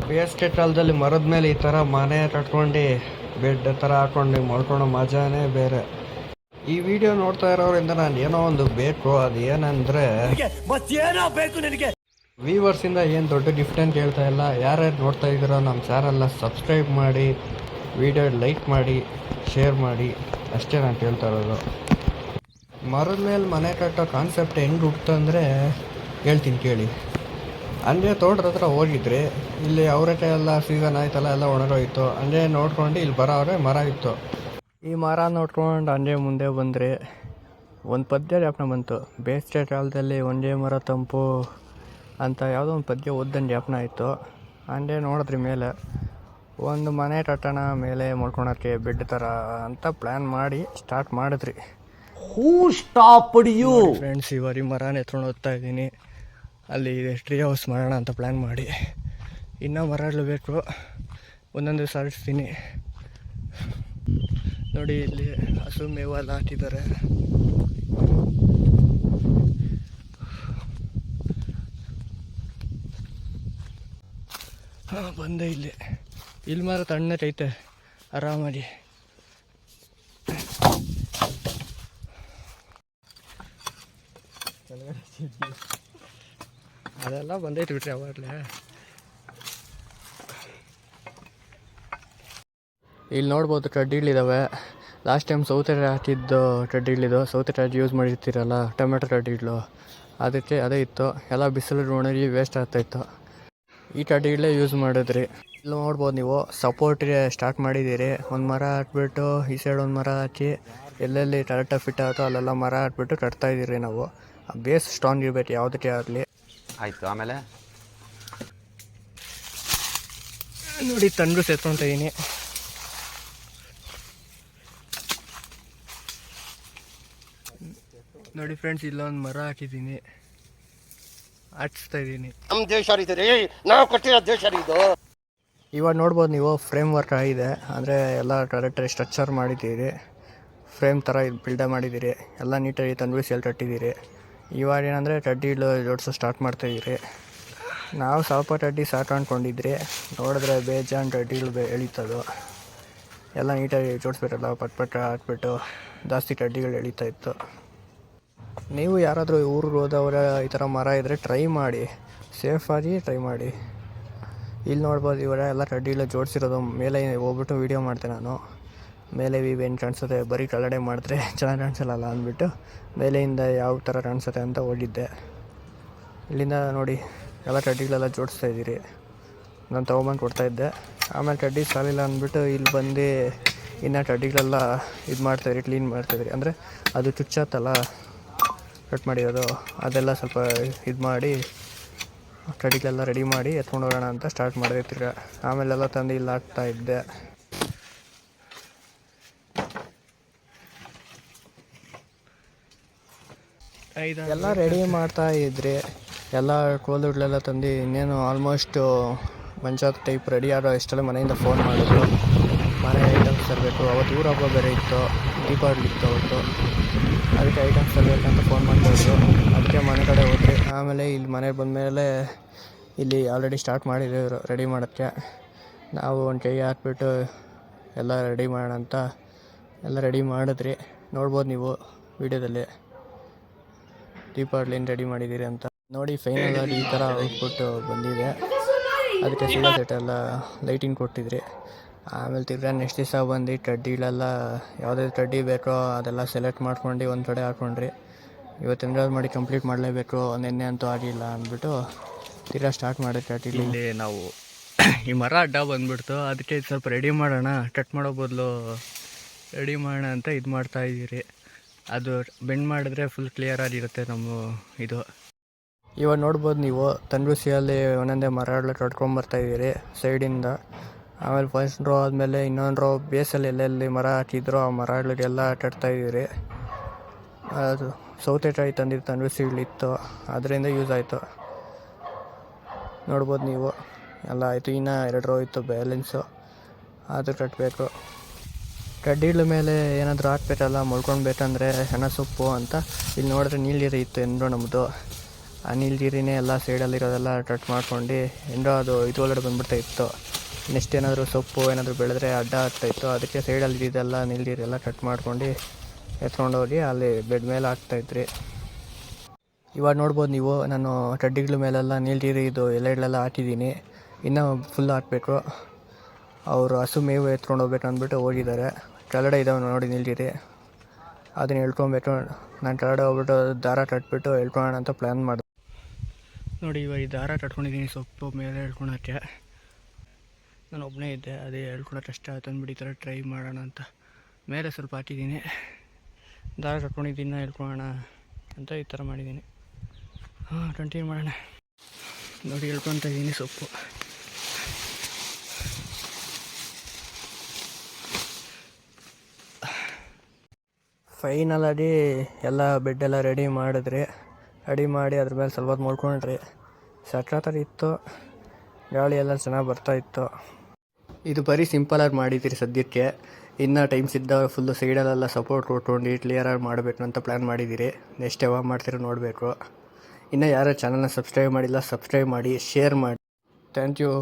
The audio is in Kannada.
ಬೇಸಿಗೆ ಕಾಲದಲ್ಲಿ ಮರದ ಮೇಲೆ ಈ ಥರ ಮನೆ ಕಟ್ಕೊಂಡು ಬೆಡ್ ಥರ ಹಾಕೊಂಡು ಮಲ್ಕೊಳ್ಳೋ ಮಜಾನೇ ಬೇರೆ. ಈ ವಿಡಿಯೋ ನೋಡ್ತಾ ಇರೋರಿಂದ ನಾನು ಏನೋ ಒಂದು ಬೇಕು, ಅದು ಏನಂದರೆ ವ್ಯೂವರ್ಸಿಂದ ಏನು ದೊಡ್ಡ ಗಿಫ್ಟ್ ಅಂತ ಹೇಳ್ತಾ ಇಲ್ಲ. ಯಾರ್ಯಾರು ನೋಡ್ತಾ ಇದ್ದೀರೋ ನಮ್ಮ ಚಾನಲ್ನ ಸಬ್ಸ್ಕ್ರೈಬ್ ಮಾಡಿ, ವಿಡಿಯೋ ಲೈಕ್ ಮಾಡಿ, ಶೇರ್ ಮಾಡಿ, ಅಷ್ಟೇ ನಾನು ಕೇಳ್ತಾ ಇರೋದು. ಮರದ ಮೇಲೆ ಮನೆ ಕಟ್ಟೋ ಕಾನ್ಸೆಪ್ಟ್ ಹೆಂಗೆ ಹುಟ್ಟಂದರೆ ಹೇಳ್ತೀನಿ ಕೇಳಿ. ಅಂದರೆ ತೋಟದ ಹತ್ರ ಹೋಗಿದ್ರಿ, ಇಲ್ಲಿ ಅವರೆಕಾಯಿ ಎಲ್ಲ ಸೀಸನ್ ಆಯ್ತಲ್ಲ, ಎಲ್ಲ ಒಣಗೋಯ್ತು. ಅಂದರೆ ನೋಡ್ಕೊಂಡು ಇಲ್ಲಿ ಬರೋವ್ರೆ ಮರ ಇತ್ತು. ಈ ಮರ ನೋಡ್ಕೊಂಡು ಅಂಜೆ ಮುಂದೆ ಬಂದರೆ ಒಂದು ಪದ್ಯ ಜ್ಞಾಪನ ಬಂತು. ಬೇಸಿಗೆ ಕಾಲದಲ್ಲಿ ಒಂದೇ ಮರ ತಂಪು ಅಂತ ಯಾವುದೋ ಒಂದು ಪದ್ಯ ಓದ್ದಂಗೆ ಜ್ಞಾಪನ ಆಯಿತು. ಅಂದೇ ನೋಡಿದ್ರಿ ಮೇಲೆ ಒಂದು ಮನೆ ಕಟ್ಟೋಣ, ಮೇಲೆ ಮಲ್ಕೊಳಕ್ಕೆ ಬೆಡ್ ಥರ ಅಂತ ಪ್ಲ್ಯಾನ್ ಮಾಡಿ ಸ್ಟಾರ್ಟ್ ಮಾಡಿದ್ರಿ. ಫ್ರೆಂಡ್ಸ್, ಇವರಿ ಮರನ ಎತ್ಕೊಂಡು ಹೋಗ್ತಾ ಇದ್ದೀನಿ. ಅಲ್ಲಿ ಟ್ರೀ ಹೌಸ್ ಮಾಡೋಣ ಅಂತ ಪ್ಲ್ಯಾನ್ ಮಾಡಿ. ಇನ್ನೂ ಮರಗಳು ಬೇಕು, ಒಂದೊಂದು ಸಾರಿಸ್ತೀನಿ. ನೋಡಿ, ಇಲ್ಲಿ ಹಸು ಮೇವೆಲ್ಲ ಹಾಕಿದ್ದಾರೆ. ಹಾಂ, ಬಂದೆ. ಇಲ್ಲಿ ಮಾತ್ರ ತಣ್ಣಗೈತೆ, ಆರಾಮಾಗಿ. ಅದೆಲ್ಲ ಬಂದೈತೆ ಬಿಟ್ರಿ ಅವಾಗಲೇ. ಇಲ್ಲಿ ನೋಡ್ಬೋದು ಕಡ್ಡಿಗಳಿದ್ದಾವೆ. ಲಾಸ್ಟ್ ಟೈಮ್ ಸೌತೆಕಾಯಿ ಹಾಕಿದ್ದು ಕಡ್ಡಿಗಳಿದ್ದು, ಸೌತೆಕಾಯಿ ಯೂಸ್ ಮಾಡಿರ್ತೀರಲ್ಲ, ಟೊಮೆಟೊ ಕಡ್ಡಿಗಳು, ಅದಕ್ಕೆ ಅದೇ ಇತ್ತು. ಎಲ್ಲ ಬಿಸಿಲು ಒಣಗಿ ವೇಸ್ಟ್ ಆಗ್ತಾಯಿತ್ತು. ಈ ಕಡ್ಡಿಗಳೇ ಯೂಸ್ ಮಾಡಿದ್ರಿ. ಇಲ್ಲಿ ನೋಡ್ಬೋದು ನೀವು, ಸಪೋರ್ಟ್ಗೆ ಸ್ಟಾರ್ಟ್ ಮಾಡಿದ್ದೀರಿ. ಒಂದು ಮರ ಹಾಕ್ಬಿಟ್ಟು ಈ ಸೈಡ್ ಒಂದು ಮರ ಹಾಕಿ, ಎಲ್ಲೆಲ್ಲಿ ಕರೆಕ್ಟಾಗಿ ಫಿಟ್ ಆಗುತ್ತೋ ಅಲ್ಲೆಲ್ಲ ಮರ ಹಾಕ್ಬಿಟ್ಟು ಕಟ್ತಾಯಿದ್ದೀರಿ. ನಾವು ಬೇಸ್ ಸ್ಟ್ರಾಂಗ್ ಇರಬೇಕು ಯಾವುದಕ್ಕೆ ಆಗಲಿ. ಆಯಿತು. ಆಮೇಲೆ ನೋಡಿ, ತಂದು ಸೇರ್ಕೊತ ಇದ್ದೀನಿ. ನೋಡಿ ಫ್ರೆಂಡ್ಸ್, ಇಲ್ಲೊಂದು ಮರ ಹಾಕಿದ್ದೀನಿ, ಹಚ್ತಾ ಇದ್ದೀನಿ. ನಮ್ಮ ದೇಶ ನಾವು ಕಟ್ಟಿರೋ ದೇಶ ಇದು. ಇವಾಗ ನೋಡ್ಬೋದು ನೀವು, ಫ್ರೇಮ್ ವರ್ಕ್ ಆಗಿದೆ. ಅಂದರೆ ಎಲ್ಲ ಕರೆಕ್ಟಾಗಿ ಸ್ಟ್ರಕ್ಚರ್ ಮಾಡಿದ್ದೀರಿ, ಫ್ರೇಮ್ ಥರ ಬಿಲ್ಡ ಮಾಡಿದ್ದೀರಿ. ಎಲ್ಲ ನೀಟಾಗಿ ತಂದು ಎಲ್ಲಿ ಕಟ್ಟಿದ್ದೀರಿ. ಇವಾಗ ಏನಂದರೆ ಕಡ್ಡಿಗಳು ಜೋಡಿಸೋ ಸ್ಟಾರ್ಟ್ ಮಾಡ್ತಾಯಿದ್ದೀರಿ. ನಾವು ಸ್ವಲ್ಪ ಕಡ್ಡಿ ಸಾಕು ಅಂದ್ಕೊಂಡಿದ್ರಿ, ನೋಡಿದ್ರೆ ಬೇಜಾನ್ ಕಡ್ಡಿಗಳು ಎಳೀತದು. ಎಲ್ಲ ನೀಟಾಗಿ ಜೋಡಿಸ್ಬೇಕಲ್ಲ, ಪಟ್ ಹಾಕ್ಬಿಟ್ಟು ಜಾಸ್ತಿ ಕಡ್ಡಿಗಳು ಎಳೀತಾ ಇತ್ತು. ನೀವು ಯಾರಾದರೂ ಊರಿಗೆ ಹೋದವರ ಈ ಥರ ಮರ ಇದ್ದರೆ ಟ್ರೈ ಮಾಡಿ, ಸೇಫಾಗಿ ಟ್ರೈ ಮಾಡಿ. ಇಲ್ಲಿ ನೋಡ್ಬೋದು, ಇವರ ಎಲ್ಲ ಕಡ್ಡಿಗಳು ಜೋಡಿಸಿರೋದು. ಮೇಲೆ ಹೋಗ್ಬಿಟ್ಟು ವೀಡಿಯೋ ಮಾಡ್ತೆ ನಾನು. ಮೇಲೆ ಏನು ಕಾಣಿಸುತ್ತೆ, ಬರೀ ಕೆಳಗಡೆ ಮಾಡಿದ್ರೆ ಚೆನ್ನಾಗಿ ಕಾಣಿಸಲ್ಲ ಅಂದ್ಬಿಟ್ಟು ಮೇಲೆಯಿಂದ ಯಾವ ಥರ ಕಾಣಿಸುತ್ತೆ ಅಂತ ಹೋಗಿದ್ದೆ. ಇಲ್ಲಿಂದ ನೋಡಿ, ಎಲ್ಲ ಕಡ್ಡಿಗಳೆಲ್ಲ ಜೋಡಿಸ್ತಾ ಇದ್ದೀರಿ. ನಾನು ತೊಗೊಂಬಂದು ಕೊಡ್ತಾಯಿದ್ದೆ. ಆಮೇಲೆ ಕಡ್ಡಿ ಸಾಲಿಲ್ಲ ಅಂದ್ಬಿಟ್ಟು ಇಲ್ಲಿ ಬಂದು ಇನ್ನು ಕಡ್ಡಿಗಳೆಲ್ಲ ಇದು ಮಾಡ್ತಾಯಿದ್ರಿ, ಕ್ಲೀನ್ ಮಾಡ್ತಾಯಿದ್ರಿ. ಅಂದರೆ ಅದು ಚುಚ್ಚತ್ತಲ್ಲ ಕಟ್ ಮಾಡಿರೋದು, ಅದೆಲ್ಲ ಸ್ವಲ್ಪ ಇದು ಮಾಡಿ ಕಡ್ಡಿಗಳೆಲ್ಲ ರೆಡಿ ಮಾಡಿ ಎತ್ಕೊಂಡು ಹೋಗೋಣ ಅಂತ ಸ್ಟಾರ್ಟ್ ಮಾಡಿರ್ತೀರ. ಆಮೇಲೆಲ್ಲ ತಂದು ಇಲ್ಲಿ ಹಾಕ್ತಾಯಿದ್ದೆ. ಎಲ್ಲ ರೆಡಿ ಮಾಡ್ತಾ ಇದ್ರಿ. ಎಲ್ಲ ಕೋಲುಗಳೆಲ್ಲ ತಂದು ಇನ್ನೇನು ಆಲ್ಮೋಸ್ಟು ಪಂಚಾಯತ್ ಟೈಪ್ ರೆಡಿ ಆಗೋ ಇಷ್ಟೆಲ್ಲ ಮನೆಯಿಂದ ಫೋನ್ ಮಾಡಿದ್ರು. ಮನೆ ಐಟಮ್ಸ್ ತರಬೇಕು. ಅವತ್ತು ಊರ ಹಬ್ಬ ಬೇರೆ ಇತ್ತು, ದೀಪಾವಳಿ ಇತ್ತು ಅವತ್ತು. ಅದಕ್ಕೆ ಐಟಮ್ಸ್ ತರಬೇಕಂತ ಫೋನ್ ಮಾಡ್ತಾಯಿದ್ರು. ಅದಕ್ಕೆ ಮನೆ ಕಡೆ ಹೋದ್ರಿ. ಆಮೇಲೆ ಇಲ್ಲಿ ಮನೆಗೆ ಬಂದಮೇಲೆ ಇಲ್ಲಿ ಆಲ್ರೆಡಿ ಸ್ಟಾರ್ಟ್ ಮಾಡಿದ್ರು ರೆಡಿ ಮಾಡೋಕ್ಕೆ. ನಾವು ಒಂದು ಕೈ ಹಾಕ್ಬಿಟ್ಟು ಎಲ್ಲ ರೆಡಿ ಮಾಡೋಣ ಅಂತ ಎಲ್ಲ ರೆಡಿ ಮಾಡಿದ್ರಿ. ನೋಡ್ಬೋದು ನೀವು ವಿಡಿಯೋದಲ್ಲಿ ದೀಪಾವಳಿನ ರೆಡಿ ಮಾಡಿದ್ದೀರಿ ಅಂತ. ನೋಡಿ, ಫೈನಲಾಗಿ ಈ ಥರ ಔಟ್ಪುಟ್ ಬಂದಿದೆ. ಅದಕ್ಕೆ ಸೀದಾ ಸೆಟ್ ಎಲ್ಲ ಲೈಟಿಂಗ್ ಕೊಟ್ಟಿದ್ರಿ. ಆಮೇಲೆ ತಿರ್ಗಾ ನೆಕ್ಸ್ಟ್ ದಿವಸ ಬಂದು ಕಡ್ಡಿಗಳೆಲ್ಲ ಯಾವುದಾದ್ರು ಕಡ್ಡಿ ಬೇಕೋ ಅದೆಲ್ಲ ಸೆಲೆಕ್ಟ್ ಮಾಡ್ಕೊಂಡು ಒಂದು ಕಡೆ ಹಾಕ್ಕೊಂಡ್ರಿ. ಇವತ್ತಿನ ಮಾಡಿ ಕಂಪ್ಲೀಟ್ ಮಾಡಲೇಬೇಕು, ನಿನ್ನೆ ಅಂತೂ ಆಗಿಲ್ಲ ಅಂದ್ಬಿಟ್ಟು ತಿರ್ಗಾ ಸ್ಟಾರ್ಟ್ ಮಾಡಿದ್ರಿ. ಕಡ್ಡಿಲಿ ನಾವು ಈ ಮರ ಅಡ್ಡ ಬಂದುಬಿಡ್ತು. ಅದಕ್ಕೆ ಸ್ವಲ್ಪ ರೆಡಿ ಮಾಡೋಣ, ಕಟ್ ಮಾಡೋ ಬದಲು ರೆಡಿ ಮಾಡೋಣ ಅಂತ ಇದು ಮಾಡ್ತಾಯಿದ್ದೀರಿ. ಅದು ಬೆಂಡ್ ಮಾಡಿದ್ರೆ ಫುಲ್ ಕ್ಲಿಯರ್ ಆಗಿರುತ್ತೆ ನಮ್ಮ ಇದು. ಇವಾಗ ನೋಡ್ಬೋದು ನೀವು, ತಂಗುಸಿಯಲ್ಲಿ ಒಂದೊಂದೇ ಮರಗಳು ಕಟ್ಕೊಂಬರ್ತಾಯಿದ್ದೀರಿ ಸೈಡಿಂದ. ಆಮೇಲೆ ಫಸ್ಟ್ ರೋ ಆದಮೇಲೆ ಇನ್ನೊಂದು ರೋ ಬೇಸಲ್ಲಿ ಎಲ್ಲೆಲ್ಲಿ ಮರ ಹಾಕಿದ್ರು ಆ ಮರಗಳಿಗೆಲ್ಲ ಕಟ್ತಾಯಿದ್ದೀರಿ. ಅದು ಸೌತೆಕಾಯಿ ತಂದಿದ್ದು ತಂಗುಸಿಗಳಿತ್ತು, ಅದರಿಂದ ಯೂಸ್ ಆಯಿತು. ನೋಡ್ಬೋದು ನೀವು, ಎಲ್ಲ ಆಯಿತು. ಇನ್ನೂ 2 ರೋ ಇತ್ತು ಬ್ಯಾಲೆನ್ಸು, ಅದು ಕಟ್ಟಬೇಕು. ಕಡ್ಡಿಗಳ ಮೇಲೆ ಏನಾದರೂ ಹಾಕ್ಬೇಕಲ್ಲ, ಮಲ್ಕೊಳ್ಬೇಕಂದ್ರೆ ಸೊಪ್ಪು ಅಂತ. ಇಲ್ಲಿ ನೋಡಿದ್ರೆ ನೀಲಿರಿ ಇತ್ತು ಎಂದ್ರು ನಮ್ಮದು. ಆ ನೀಲಗಿರಿನೇ ಎಲ್ಲ ಸೈಡಲ್ಲಿರೋದೆಲ್ಲ ಕಟ್ ಮಾಡ್ಕೊಂಡು ಏನೋ ಅದು ಇದು ಒಳಗಡೆ ಬಂದ್ಬಿಡ್ತಾ ಇತ್ತು. ನೆಕ್ಸ್ಟ್ ಏನಾದರೂ ಸೊಪ್ಪು ಏನಾದರೂ ಬೆಳೆದ್ರೆ ಅಡ್ಡ ಆಗ್ತಾಯಿತ್ತು. ಅದಕ್ಕೆ ಸೈಡಲ್ಲಿ ಇದೆಲ್ಲ ನೀಲಗಿರಿ ಎಲ್ಲ ಕಟ್ ಮಾಡ್ಕೊಂಡು ಎತ್ಕೊಂಡೋಗಿ ಅಲ್ಲಿ ಬೆಡ್ ಮೇಲೆ ಹಾಕ್ತಾಯಿದ್ರಿ. ಇವಾಗ ನೋಡ್ಬೋದು ನೀವು, ನಾನು ಕಡ್ಡಿಗಳ ಮೇಲೆಲ್ಲ ನೀಲಗಿರಿ ಇದು ಎಲೆಗಳೆಲ್ಲ ಹಾಕಿದ್ದೀನಿ. ಇನ್ನೂ ಫುಲ್ ಹಾಕಬೇಕು. ಅವರು ಹಸು ಮೇವು ಎತ್ಕೊಂಡು ಹೋಗ್ಬೇಕು ಅಂದ್ಬಿಟ್ಟು ಹೋಗಿದ್ದಾರೆ. ಕೆಳಗಡೆ ಇದ್ದಾವೆ ನೋಡಿ ನೀಲಗಿರಿ, ಅದನ್ನ ಎಳ್ಕೊಬೇಕು. ನಾನು ಕೆಳಗಡೆ ಹೋಗ್ಬಿಟ್ಟು ದಾರ ಕಟ್ಬಿಟ್ಟು ಎಳ್ಕೊಳ್ಳೋಣ ಅಂತ ಪ್ಲ್ಯಾನ್ ಮಾಡಿದೆ ನೋಡಿ. ಇವಾಗ ಈ ದಾರ ಕಟ್ಕೊಂಡಿದ್ದೀನಿ ಸೊಪ್ಪು ಮೇಲೆ ಎಳ್ಕೊಳಕ್ಕೆ. ನಾನು ಒಬ್ಬನೇ ಇದ್ದೆ, ಅದೇ ಹೇಳ್ಕೊಳಕ್ಕೆ ಕಷ್ಟ ಆಯ್ತು ಅಂದ್ಬಿಟ್ಟು ಈ ಥರ ಟ್ರೈ ಮಾಡೋಣ ಅಂತ ಮೇಲೆ ಸ್ವಲ್ಪ ಹಾಕಿದ್ದೀನಿ. ದಾರ ಕಟ್ಕೊಂಡಿದ್ದೀನಿ ಹೇಳ್ಕೊಳ್ಳೋಣ ಅಂತ ಈ ಥರ ಮಾಡಿದ್ದೀನಿ. ಕಂಟಿನ್ಯೂ ಮಾಡೋಣ ನೋಡಿ. ಹೇಳ್ಕೊತ ಇದ್ದೀನಿ ಸೊಪ್ಪು. ಫೈನಲಾಗಿ ಎಲ್ಲ ಬೆಡ್ಡೆಲ್ಲ ರೆಡಿ ಮಾಡಿದ್ರಿ. ರೆಡಿ ಮಾಡಿ ಅದ್ರ ಮೇಲೆ ಸ್ವಲ್ಪ ಹೊತ್ತು ಮಲ್ಕೊಂಡ್ರಿ. ಸಖತ್ತಾಗಿ ಇತ್ತು, ಗಾಳಿ ಎಲ್ಲ ಚೆನ್ನಾಗಿ ಬರ್ತಾಯಿತ್ತು. ಇದು ಬರೀ ಸಿಂಪಲಾಗಿ ಮಾಡಿದ್ದೀರಿ ಸದ್ಯಕ್ಕೆ. ಇನ್ನೂ ಟೈಮ್ಸ್ ಇದ್ದಾಗ ಫುಲ್ಲು ಸೈಡಲ್ಲೆಲ್ಲ ಸಪೋರ್ಟ್ ಕೊಟ್ಕೊಂಡು ಕ್ಲಿಯರಾಗಿ ಮಾಡಬೇಕು ಅಂತ ಪ್ಲ್ಯಾನ್ ಮಾಡಿದ್ದೀರಿ. ನೆಕ್ಸ್ಟ್ ಯಾವಾಗ ಮಾಡ್ತೀರೋ ನೋಡಬೇಕು. ಇನ್ನೂ ಯಾರು ಚಾನಲ್ನ ಸಬ್ಸ್ಕ್ರೈಬ್ ಮಾಡಿಲ್ಲ, ಸಬ್ಸ್ಕ್ರೈಬ್ ಮಾಡಿ, ಶೇರ್ ಮಾಡಿ. Thank you.